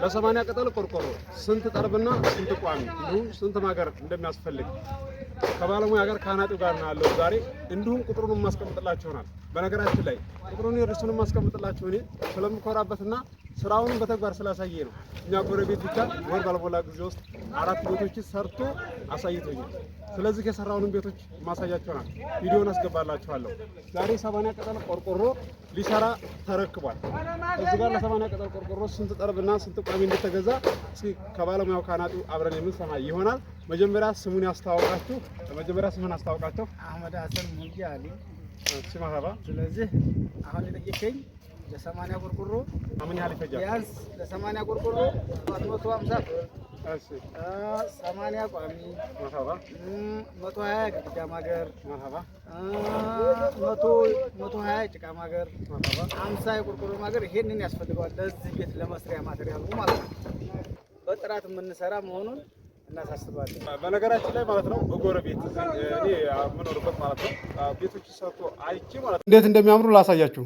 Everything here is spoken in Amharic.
ለሰማንያ ቅጠል ቆርቆሮ ስንት ጠርብና ስንት ቋሚ እንዲሁም ስንት ማገር እንደሚያስፈልግ ከባለሙያ ጋር ካናጢው ጋር ነው ያለው ዛሬ። እንዲሁም ቁጥሩን ማስቀምጥላችሁ ይሆናል። በነገራችን ላይ ቁጥሩን የርሱን ማስቀምጥላችሁ እኔ ስለምኮራበትና ስራውን በተግባር ስላሳየ ነው። እኛ ጎረቤት ብቻ ወር ባልሞላ ጊዜ ውስጥ 4 ቤቶችን ሰርቶ አሳይቶኛል። ስለዚህ የሰራውን ቤቶች ማሳያችኋል። ቪዲዮውን አስገባላችኋለሁ። ዛሬ 80 ቅጠል ቆርቆሮ ሊሰራ ተረክቧል። እዚህ ጋር ለ80 ቅጠል ቆርቆሮ ስንት ጠርብና ስንት ቋሚ እንደተገዛ ከባለሙያው ካናጢው አብረን የምንሰማ ይሆናል። መጀመሪያ ስሙን ያስተዋውቃችሁ። መጀመሪያ ስሙን አስተዋውቃችሁ። አህመድ ሀሰን ሙንጂ አሊ ሲማራባ። ስለዚህ አሁን የጠየቀኝ ለ80 ቆርቆሮ ምን ያህል ይፈጃል? ቢያንስ ለ80 ቆርቆሮ 150 ብር። እሺ 80 ቋሚ መርሐባ 120 ግድግዳ ማገር መርሐባ 120 ጭቃ ማገር መርሐባ 50 የቆርቆሮ ማገር ይሄንን ያስፈልገዋል ለዚህ ቤት ለመስሪያ ማቴሪያሉ ማለት ነው። በጥራት የምንሰራ መሆኑን እናሳስባለን። በነገራችን ላይ ማለት ነው በጎረቤት እኔ የምኖርበት ማለት ነው ቤቶች ሰርቶ አይቼ ማለት ነው እንዴት እንደሚያምሩ ላሳያችሁ።